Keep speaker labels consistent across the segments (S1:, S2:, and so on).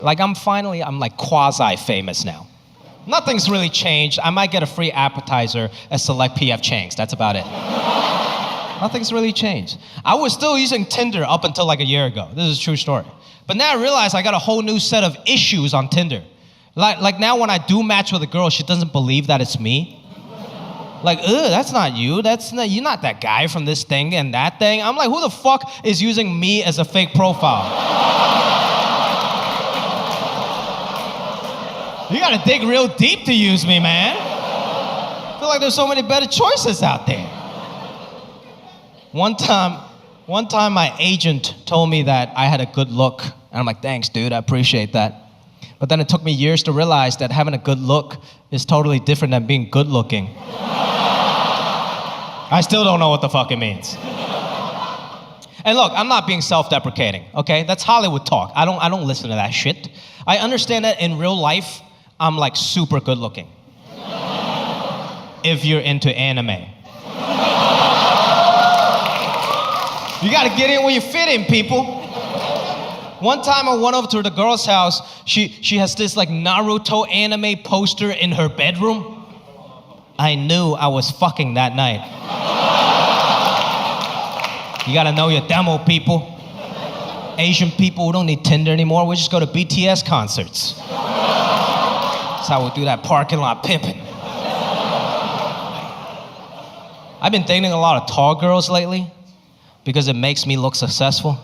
S1: Like I'm like quasi-famous now. Nothing's really changed. I might get a free appetizer at select PF Chang's. That's about it. Nothing's really changed. I was still using Tinder up until like a year ago. This is a true story. But now I realize I got a whole new set of issues on Tinder. Like now when I do match with a girl, she doesn't believe that it's me. Like, that's not you. You're not that guy from this thing and that thing. I'm like, who the fuck is using me as a fake profile? You gotta dig real deep to use me, man. I feel like there's so many better choices out there. One time my agent told me that I had a good look. And I'm like, thanks, dude, I appreciate that. But then it took me years to realize that having a good look is totally different than being good looking. I still don't know what the fuck it means. And look, I'm not being self-deprecating, okay? That's Hollywood talk. I don't listen to that shit. I understand that in real life, I'm like super good looking. If you're into anime. You gotta get in where you fit in, people. One time I went over to the girl's house, she has this like Naruto anime poster in her bedroom. I knew I was fucking that night. You gotta know your demo, people. Asian people, we don't need Tinder anymore, we just go to BTS concerts. That's how we do that parking lot pimping. I've been dating a lot of tall girls lately because it makes me look successful.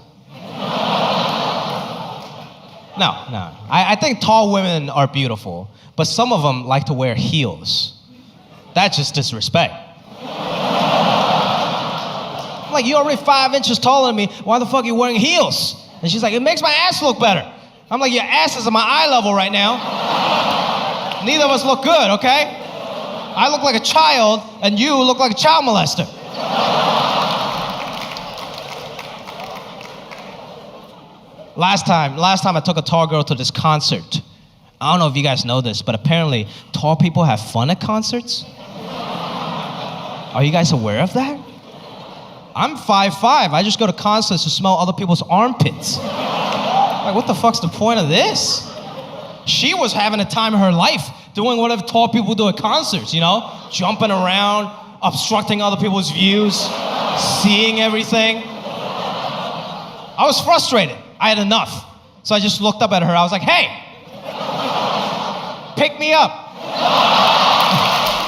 S1: No. I think tall women are beautiful, but some of them like to wear heels. That's just disrespect. I'm like, you're already 5 inches taller than me, why the fuck are you wearing heels? And she's like, it makes my ass look better. I'm like, your ass is at my eye level right now. Neither of us look good, okay? I look like a child, and you look like a child molester. Last time I took a tall girl to this concert. I don't know if you guys know this, but apparently tall people have fun at concerts. Are you guys aware of that? I'm 5'5". I just go to concerts to smell other people's armpits. Like, what the fuck's the point of this? She was having a time of her life doing whatever tall people do at concerts, you know? Jumping around, obstructing other people's views, seeing everything. I was frustrated. I had enough. So I just looked up at her. I was like, hey, pick me up.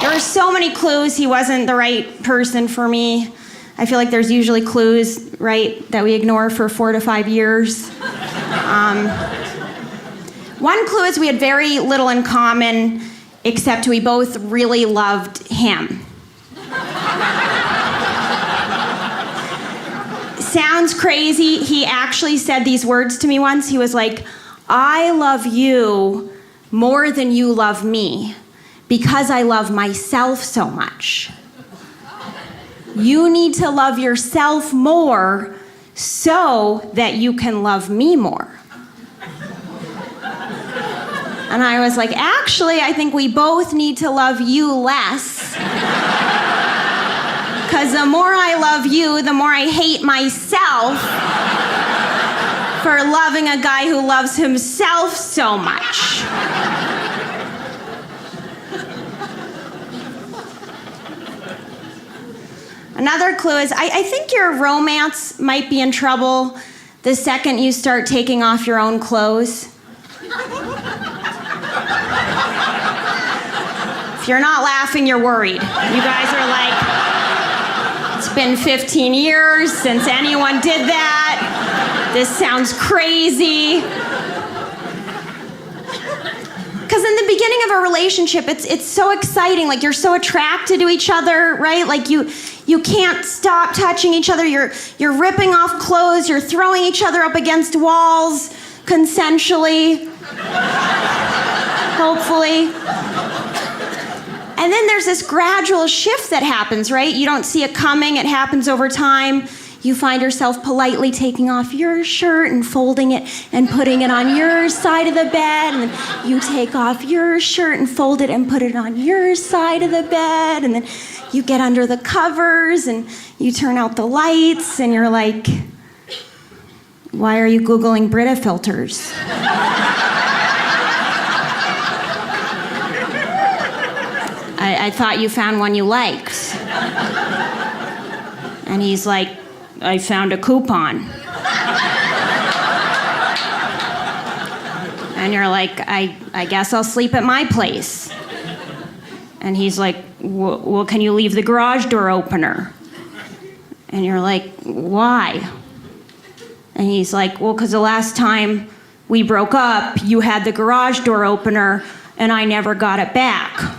S2: There were so many clues he wasn't the right person for me. I feel like there's usually clues, right, that we ignore for 4 to 5 years. One clue is we had very little in common, except we both really loved him. Sounds crazy. He actually said these words to me once. He was like, I love you more than you love me because I love myself so much. You need to love yourself more so that you can love me more. And I was like, actually, I think we both need to love you less. Because the more I love you, the more I hate myself for loving a guy who loves himself so much. Another clue is I think your romance might be in trouble the second you start taking off your own clothes. If you're not laughing, you're worried. You guys are like, it's been 15 years since anyone did that. This sounds crazy. Because in the beginning of a relationship, it's so exciting. Like, you're so attracted to each other, right? Like, you can't stop touching each other. You're ripping off clothes. You're throwing each other up against walls consensually. Hopefully. And then there's this gradual shift that happens, right? You don't see it coming. It happens over time. You find yourself politely taking off your shirt and folding it and putting it on your side of the bed. And then you take off your shirt and fold it and put it on your side of the bed. And then you get under the covers and you turn out the lights and you're like, why are you Googling Brita filters? I thought you found one you liked. And he's like, I found a coupon. And you're like, I guess I'll sleep at my place. And he's like, well, can you leave the garage door opener? And you're like, why? And he's like, well, because the last time we broke up, you had the garage door opener and I never got it back.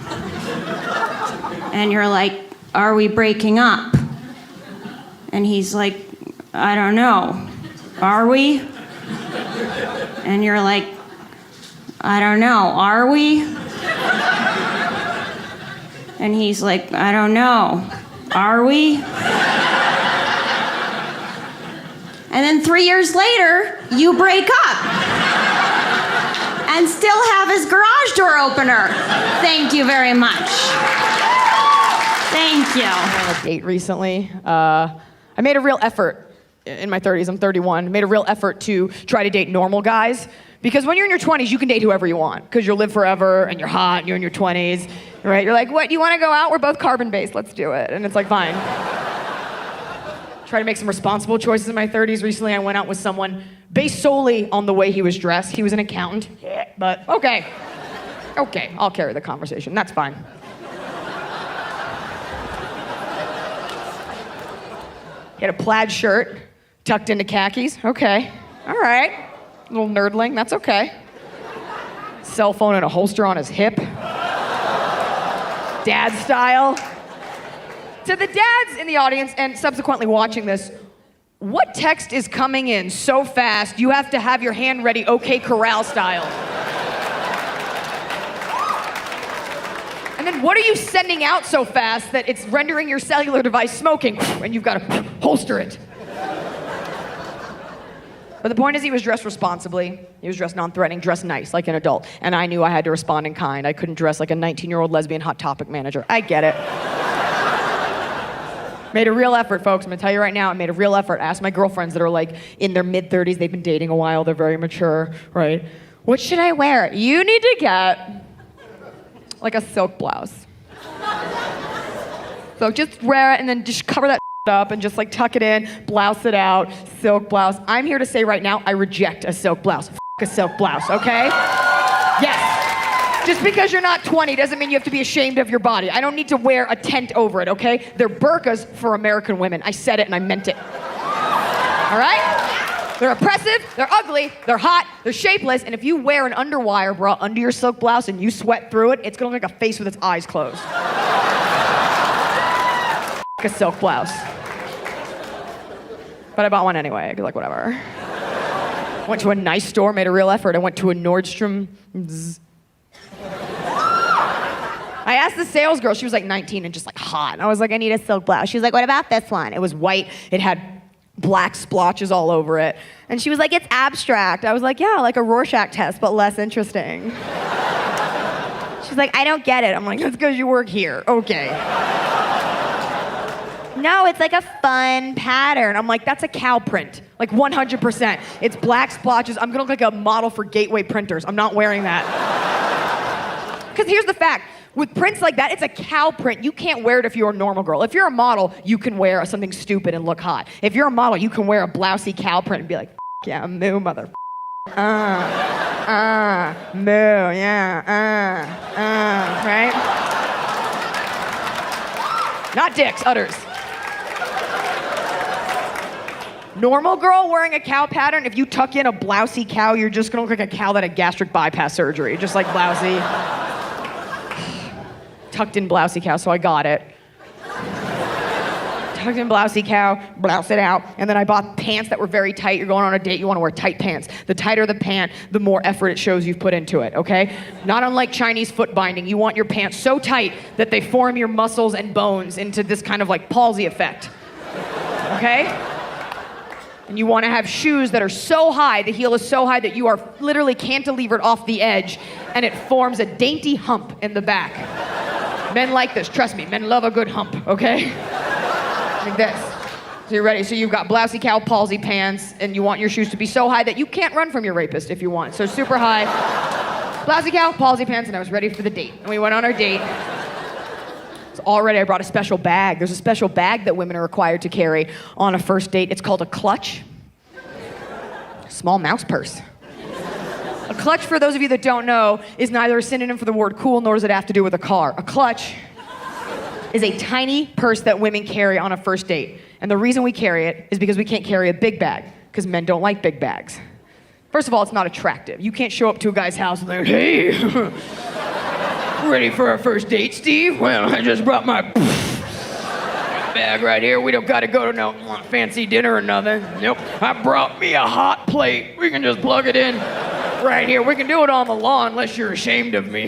S2: And you're like, are we breaking up? And he's like, I don't know. Are we? And you're like, I don't know. Are we? And he's like, I don't know. Are we? And then 3 years later, you break up. And still have his garage door opener. Thank you very much. Thank you.
S3: I went on a date recently. I made a real effort in my 30s. I'm 31. Made a real effort to try to date normal guys. Because when you're in your 20s, you can date whoever you want. Because you'll live forever, and you're hot, and you're in your 20s. Right? You're like, what, do you want to go out? We're both carbon-based. Let's do it. And it's like, fine. Try to make some responsible choices in my 30s. Recently, I went out with someone based solely on the way he was dressed. He was an accountant. But, okay. Okay, I'll carry the conversation. That's fine. He had a plaid shirt tucked into khakis. Okay. All right. Little nerdling. That's okay. Cell phone and a holster on his hip. Dad style. To the dads in the audience and subsequently watching this, what text is coming in so fast you have to have your hand ready OK Corral style? And then what are you sending out so fast that it's rendering your cellular device smoking and you've got to holster it? But the point is he was dressed responsibly. He was dressed non-threatening, dressed nice, like an adult. And I knew I had to respond in kind. I couldn't dress like a 19-year-old lesbian Hot Topic manager. I get it. Made a real effort, folks. I'm gonna tell you right now, I made a real effort. I asked my girlfriends that are like in their mid-30s, they've been dating a while, they're very mature, right? What should I wear? You need to get like a silk blouse. So just wear it and then just cover that up and just like tuck it in, blouse it out, silk blouse. I'm here to say right now, I reject a silk blouse. A silk blouse, okay? Yes. Just because you're not 20 doesn't mean you have to be ashamed of your body. I don't need to wear a tent over it, okay? They're burqas for American women. I said it and I meant it. All right? They're oppressive, they're ugly, they're hot, they're shapeless, and if you wear an underwire bra under your silk blouse and you sweat through it, it's gonna look like a face with its eyes closed. A silk blouse. But I bought one anyway, like whatever. Went to a nice store, made a real effort. I went to a Nordstrom. I asked the sales girl, she was like 19 and just like hot. And I was like, I need a silk blouse. She was like, what about this one? It was white, it had black splotches all over it. And she was like, it's abstract. I was like, yeah, like a Rorschach test, but less interesting. She's like, I don't get it. I'm like, that's because you work here. Okay. No, it's like a fun pattern. I'm like, that's a cow print. Like 100%. It's black splotches. I'm gonna look like a model for Gateway printers. I'm not wearing that. Because here's the fact. With prints like that, it's a cow print. You can't wear it if you're a normal girl. If you're a model, you can wear something stupid and look hot. If you're a model, you can wear a blousy cow print and be like, yeah, moo, mother. Moo, yeah, right? Not dicks, udders. Normal girl wearing a cow pattern, if you tuck in a blousy cow, you're just gonna look like a cow that had gastric bypass surgery. Just like blousy. Tucked in blousy cow, so I got it. Tucked in blousy cow, blouse it out, and then I bought pants that were very tight. You're going on a date, you wanna wear tight pants. The tighter the pant, the more effort it shows you've put into it, okay? Not unlike Chinese foot binding, you want your pants so tight that they form your muscles and bones into this kind of like palsy effect, okay? And you want to have shoes that are so high, the heel is so high that you are literally cantilevered off the edge and it forms a dainty hump in the back. Men like this, trust me, men love a good hump, okay? Like this. So you're ready, so you've got blousy cow palsy pants and you want your shoes to be so high that you can't run from your rapist if you want. So super high, blousy cow, palsy pants, and I was ready for the date. And we went on our date. Already I brought a special bag. There's a special bag that women are required to carry on a first date. It's called a clutch. Small mouse purse. A clutch, for those of you that don't know, is neither a synonym for the word cool nor does it have to do with a car. A clutch is a tiny purse that women carry on a first date. And the reason we carry it is because we can't carry a big bag, because men don't like big bags. First of all, it's not attractive. You can't show up to a guy's house and think, hey, ready for our first date, Steve? Well, I just brought my bag right here. We don't gotta go to no fancy dinner or nothing. Nope, I brought me a hot plate. We can just plug it in right here. We can do it on the lawn unless you're ashamed of me.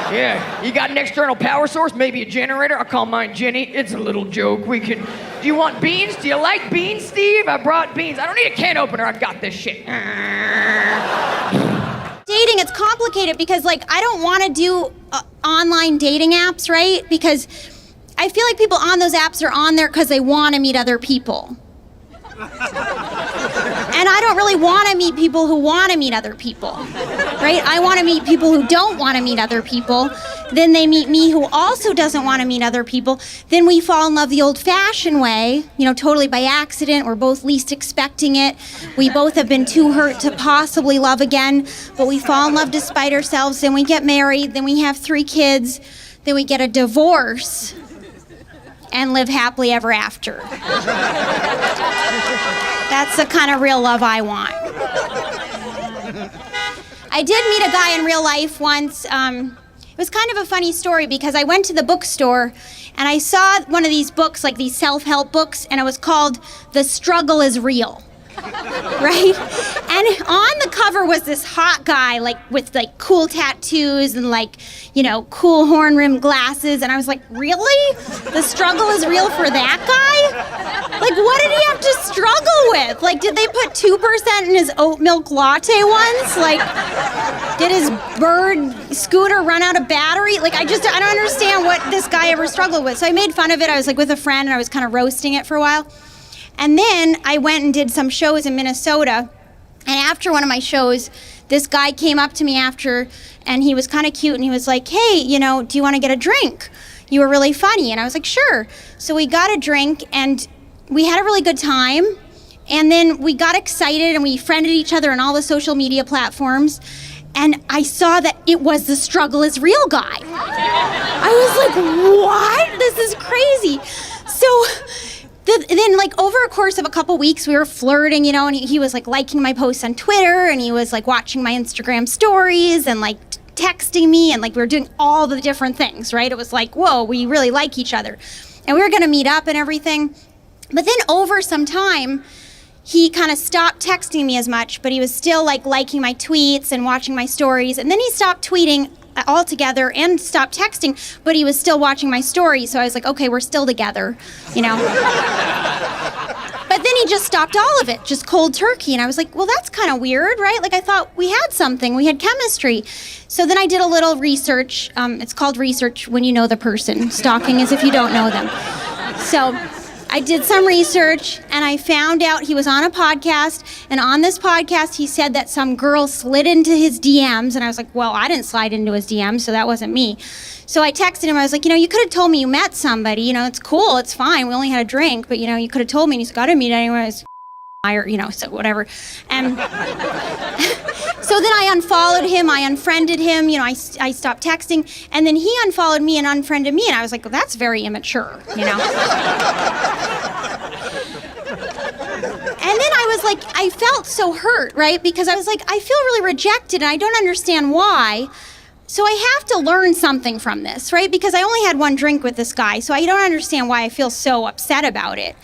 S3: Yeah, you got an external power source, maybe a generator? I'll call mine Jenny. It's a little joke. Do you want beans? Do you like beans, Steve? I brought beans. I don't need a can opener. I've got this shit.
S2: Dating, it's complicated because, like, I don't want to do online dating apps, right? Because I feel like people on those apps are on there because they want to meet other people. And I don't really want to meet people who want to meet other people, right? I want to meet people who don't want to meet other people. Then they meet me who also doesn't want to meet other people. Then we fall in love the old-fashioned way, totally by accident. We're both least expecting it. We both have been too hurt to possibly love again, but we fall in love despite ourselves. Then we get married. Then we have 3 kids. Then we get a divorce and live happily ever after. That's the kind of real love I want. I did meet a guy in real life once. It was kind of a funny story because I went to the bookstore and I saw one of these books, like these self-help books, and it was called The Struggle is Real. Right? And on the cover was this hot guy, with cool tattoos and cool horn-rimmed glasses, and I was like, really? The struggle is real for that guy? What did he have to struggle with? Did they put 2% in his oat milk latte once? Did his bird scooter run out of battery? I don't understand what this guy ever struggled with. So I made fun of it. I was with a friend and I was kind of roasting it for a while. And then I went and did some shows in Minnesota. And after one of my shows, this guy came up to me after, and he was kind of cute, and he was like, hey, do you want to get a drink? You were really funny. And I was like, sure. So we got a drink, and we had a really good time. And then we got excited, and we friended each other on all the social media platforms. And I saw that it was the struggle is real guy. I was like, what? This is crazy. So then over a course of a couple weeks, we were flirting, and he was liking my posts on Twitter, and he was watching my Instagram stories and texting me, and we were doing all the different things, right? It was whoa, we really like each other. And we were gonna meet up and everything. But then over some time, he kind of stopped texting me as much, but he was still liking my tweets and watching my stories. And then he stopped tweeting altogether and stopped texting, but he was still watching my stories. So I was like, okay, we're still together, But then he just stopped all of it, just cold turkey. And I was like, well, that's kind of weird, right? I thought we had something, we had chemistry. So then I did a little research. It's called research when you know the person. Stalking is if you don't know them. So I did some research, and I found out he was on a podcast, and on this podcast, he said that some girl slid into his DMs, and I was like, well, I didn't slide into his DMs, so that wasn't me. So I texted him, I was like, you could have told me you met somebody, it's cool, it's fine, we only had a drink, but, you could have told me, and he's like, I didn't meet anyone, so whatever. And so then I unfollowed him, I unfriended him, I stopped texting, and then he unfollowed me and unfriended me, and I was like, well, that's very immature, And then I was like, I felt so hurt, right? Because I was like, I feel really rejected, and I don't understand why. So I have to learn something from this, right? Because I only had one drink with this guy, so I don't understand why I feel so upset about it.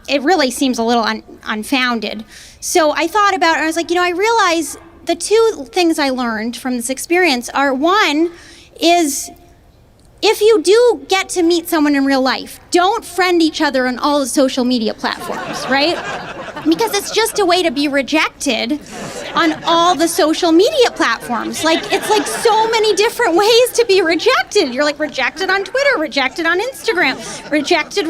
S2: It really seems a little unfounded. So I thought about it, and I was like, I realize the 2 things I learned from this experience are, one is, if you do get to meet someone in real life, don't friend each other on all the social media platforms, right? Because it's just a way to be rejected on all the social media platforms. It's so many different ways to be rejected. You're rejected on Twitter, rejected on Instagram, rejected.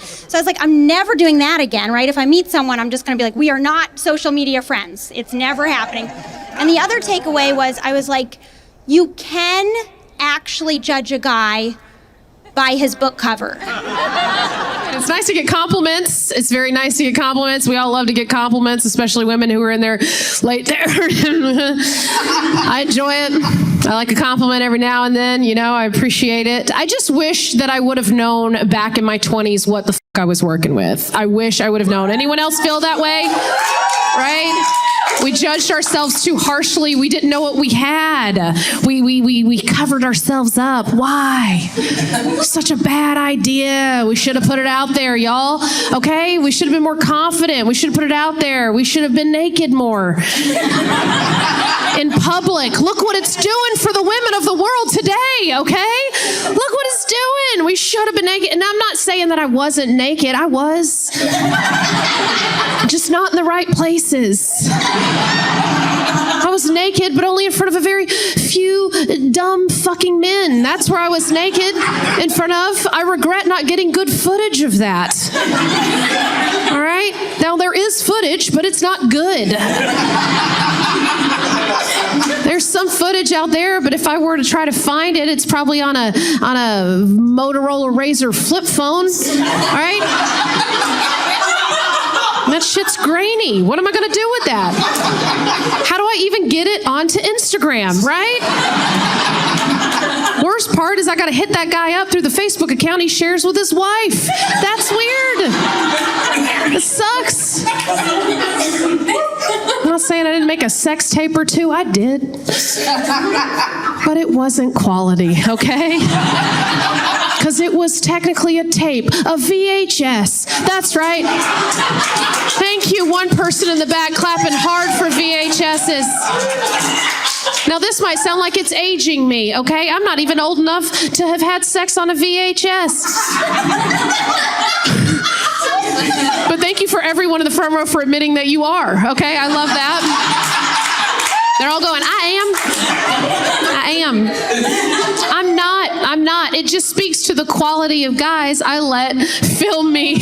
S2: So I was like, I'm never doing that again, right? If I meet someone, I'm just gonna be we are not social media friends. It's never happening. And the other takeaway was, I was like, you can actually judge a guy by his book cover.
S4: It's nice to get compliments. It's very nice to get compliments. We all love to get compliments, especially women who are in their late 30s. I enjoy it. I like a compliment every now and then. I appreciate it. I just wish that I would have known back in my 20s what the fuck I was working with. I wish I would have known. Anyone else feel that way? Right? We judged ourselves too harshly. We didn't know what we had. We covered ourselves up. Why? Such a bad idea. We should have put it out there, y'all. Okay? We should have been more confident. We should have put it out there. We should have been naked more. In public. Look what it's doing for the women of the world today, okay? Look what it's doing. We should have been naked. And I'm not saying that I wasn't naked. I was. Just not in the right places. I was naked, but only in front of a very few dumb fucking men. That's where I was naked in front of. I regret not getting good footage of that. All right? Now, there is footage, but it's not good. There's some footage out there, but if I were to try to find it, it's probably on a Motorola Razr flip phone. All right? That shit's grainy. What am I going to do with that? How do I even get it onto Instagram, right? Worst part is I got to hit that guy up through the Facebook account he shares with his wife. That's weird. It sucks. I'm not saying I didn't make a sex tape or two. I did. But it wasn't quality, okay? Because it was technically a tape, a VHS. That's right. Thank you, one person in the back clapping hard for VHSs. Now, this might sound like it's aging me, okay? I'm not even old enough to have had sex on a VHS. But thank you for everyone in the front row for admitting that you are, okay? I love that. They're all going, I am. I'm not. It just speaks to the quality of guys I let film me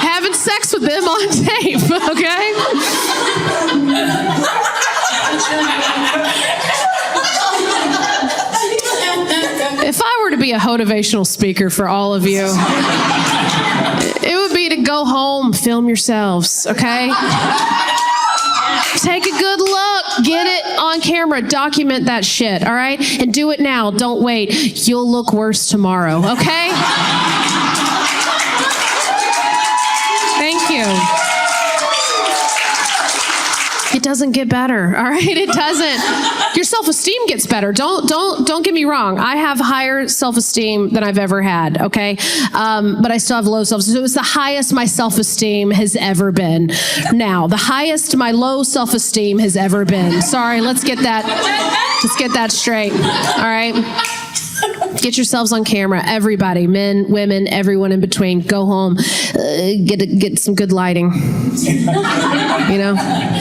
S4: having sex with them on tape, okay? If I were to be a motivational speaker for all of you, it would be to go home, film yourselves, okay? Take a good look. Get it on camera. Document that shit, all right? And do it now. Don't wait. You'll look worse tomorrow, okay? Thank you. It doesn't get better, all right? It doesn't. Your self-esteem gets better. Don't get me wrong. I have higher self-esteem than I've ever had, okay? But I still have low self-esteem. So it's the highest my self-esteem has ever been. Now, the highest my low self-esteem has ever been. Sorry, let's get that straight, all right? Get yourselves on camera, everybody, men, women, everyone in between. Go home, get some good lighting.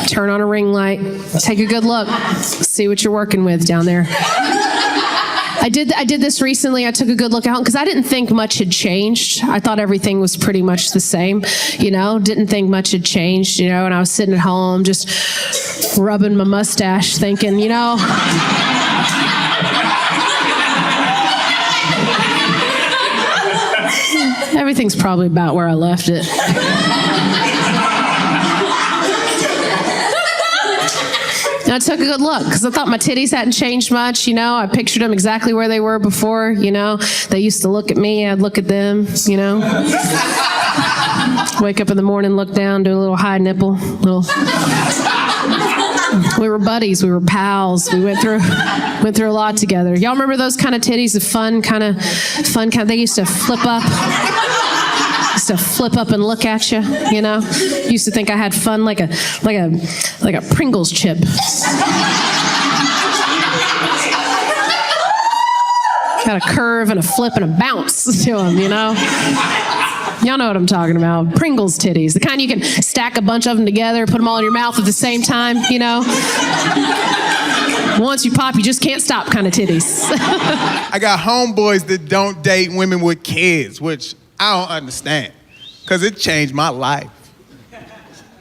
S4: Turn on a ring light, take a good look, see what you're working with down there. I did this recently. I took a good look out because I didn't think much had changed. I thought everything was pretty much the same, didn't think much had changed, and I was sitting at home just rubbing my mustache thinking, everything's probably about where I left it. And I took a good look because I thought my titties hadn't changed much. I pictured them exactly where they were before. They used to look at me, I'd look at them. Wake up in the morning, look down, do a little high nipple, We were buddies. We were pals. We went through a lot together. Y'all remember those kind of titties, the fun kind of. They used to flip up. And look at you. Used to think I had fun like a Pringles chip. Got a curve and a flip and a bounce to them. Y'all know what I'm talking about. Pringles titties. The kind you can stack a bunch of them together, put them all in your mouth at the same time, Once you pop, you just can't stop kind of titties.
S5: I got homeboys that don't date women with kids, which I don't understand, because it changed my life.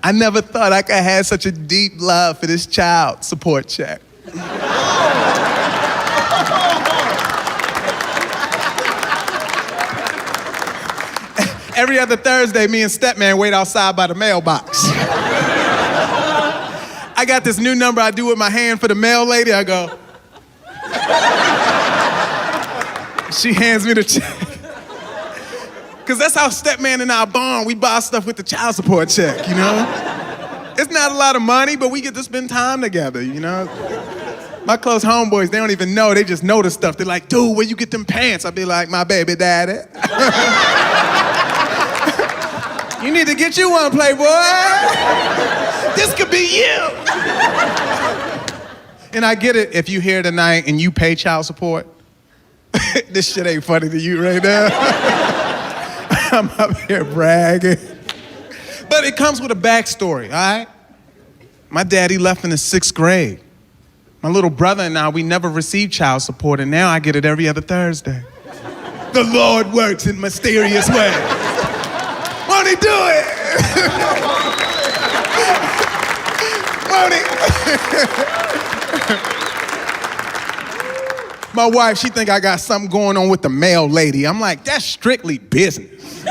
S5: I never thought I could have such a deep love for this child. Support check. Every other Thursday, me and Stepman wait outside by the mailbox. I got this new number I do with my hand for the mail lady. I go. She hands me the check. Because that's how Stepman and I bond. We buy stuff with the child support check, you know? It's not a lot of money, but we get to spend time together, you know? My close homeboys, they don't even know. They just know the stuff. They're like, dude, where you get them pants? I'll be like, my baby daddy. You need to get you one, playboy. This could be you. And I get it if you here tonight and you pay child support. This shit ain't funny to you right now. I'm up here bragging. But it comes with a backstory, all right? My daddy left in the 6th grade. My little brother and I, we never received child support, and now I get it every other Thursday. The Lord works in mysterious ways. Won't he do it? Won't he? My wife, she think I got something going on with the mail lady. I'm like, that's strictly business.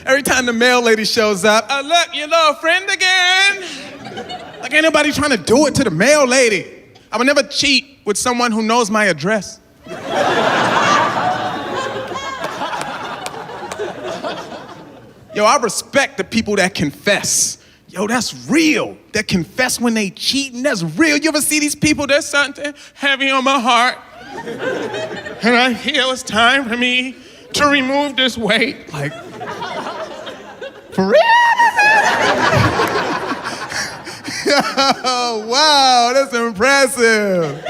S5: Every time the mail lady shows up, look, your little friend again. Like, ain't nobody trying to do it to the mail lady. I would never cheat with someone who knows my address. Yo, I respect the people that confess. Yo, that's real. That confess when they cheating, that's real. You ever see these people? There's something heavy on my heart. And I feel it's time for me to remove this weight. Like, for real? Yo, wow, that's impressive.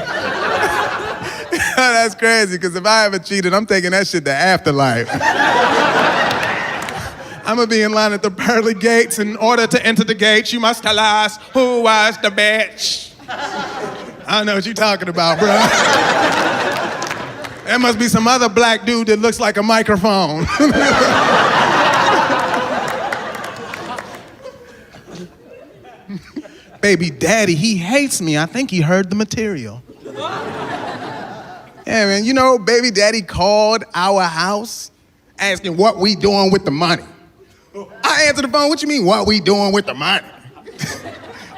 S5: That's crazy, because if I ever cheated, I'm taking that shit to afterlife. I'm gonna be in line at the pearly gates. In order to enter the gates, you must tell us who was the bitch. I don't know what you're talking about, bro. There must be some other black dude that looks like a microphone. Baby daddy, he hates me. I think he heard the material. Yeah, man, you know, baby daddy called our house asking what we doing with the money. I answered the phone, what you mean, what we doing with the money?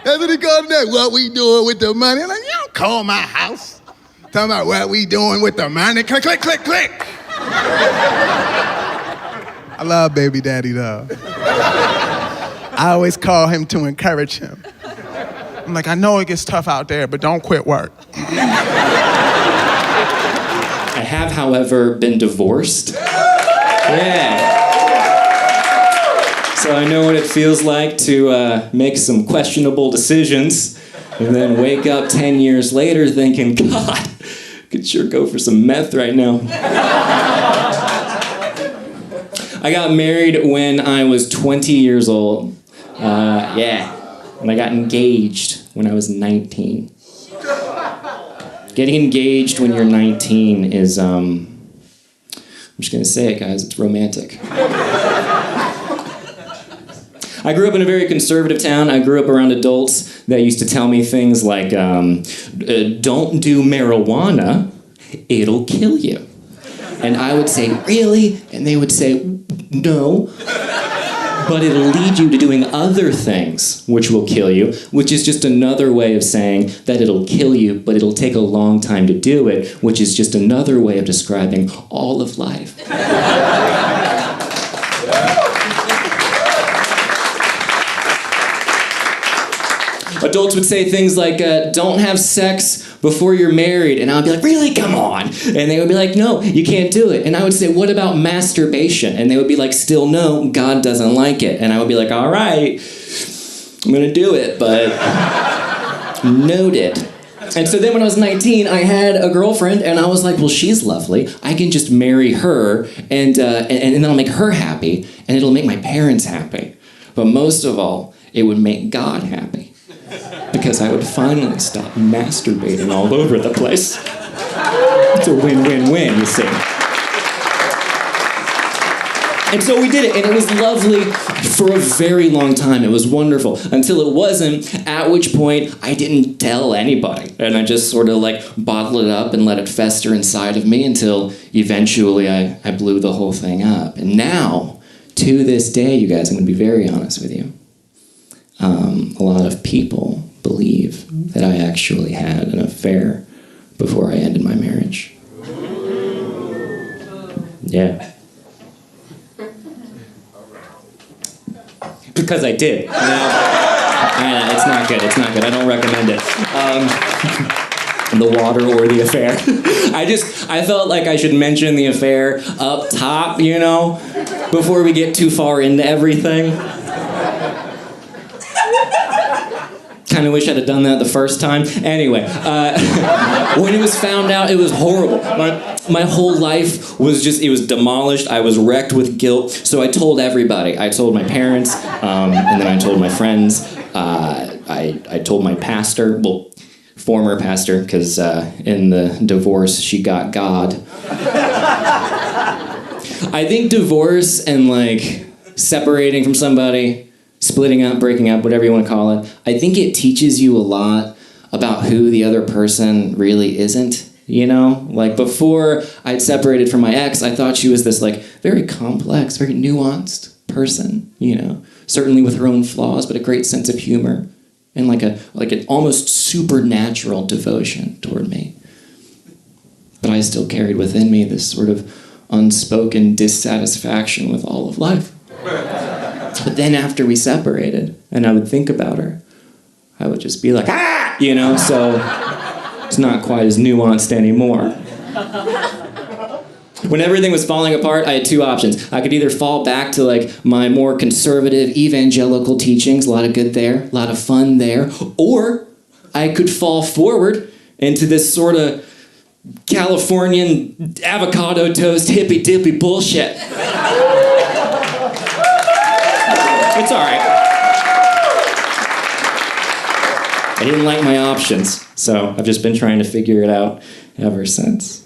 S5: That's what he called today, what we doing with the money? I'm like, you don't call my house. Talking about what we doing with the money. Click, click, click, click. I love baby daddy, though. I always call him to encourage him. I'm like, I know it gets tough out there, but don't quit work.
S6: I have, however, been divorced. Yeah. So I know what it feels like to make some questionable decisions and then wake up 10 years later thinking, God, could sure go for some meth right now. I got married when I was 20 years old. And I got engaged when I was 19. Getting engaged when you're 19 is, I'm just gonna say it, guys, it's romantic. I grew up in a very conservative town. I grew up around adults that used to tell me things like, don't do marijuana, it'll kill you. And I would say, really? And they would say, no. But it'll lead you to doing other things which will kill you, which is just another way of saying that it'll kill you, but it'll take a long time to do it, which is just another way of describing all of life. Adults would say things like, don't have sex before you're married. And I would be like, really? Come on. And they would be like, no, you can't do it. And I would say, what about masturbation? And they would be like, still no, God doesn't like it. And I would be like, all right, I'm going to do it, but noted. And so then when I was 19, I had a girlfriend, and I was like, well, she's lovely. I can just marry her, and then I'll make her happy, and it'll make my parents happy. But most of all, it would make God happy. Because I would finally stop masturbating all over the place. It's a win-win-win, you see. And so we did it, and it was lovely for a very long time. It was wonderful until it wasn't, at which point I didn't tell anybody. And I just sort of like bottled it up and let it fester inside of me until eventually I blew the whole thing up. And now, to this day, you guys, I'm going to be very honest with you. A lot of people believe that I actually had an affair before I ended my marriage. Yeah. Because I did. I know, it's not good. It's not good. I don't recommend it. The water or the affair. I felt like I should mention the affair up top, you know, before we get too far into everything. Kind of wish I'd have done that the first time. Anyway, when it was found out, it was horrible. My whole life was it was demolished. I was wrecked with guilt. So I told everybody. I told my parents, and then I told my friends. I told my pastor, well, former pastor, because in the divorce, she got God. I think divorce and like separating from somebody, splitting up, breaking up, whatever you want to call it, I think it teaches you a lot about who the other person really isn't, you know? Like before I'd separated from my ex, I thought she was this like very complex, very nuanced person, you know? Certainly with her own flaws, but a great sense of humor and like an almost supernatural devotion toward me. But I still carried within me this sort of unspoken dissatisfaction with all of life. But then after we separated, and I would think about her, I would just be like, ah! You know, so it's not quite as nuanced anymore. When everything was falling apart, I had two options. I could either fall back to like my more conservative evangelical teachings, a lot of good there, a lot of fun there, or I could fall forward into this sort of Californian avocado toast hippy dippy bullshit. It's all right. I didn't like my options, so I've just been trying to figure it out ever since.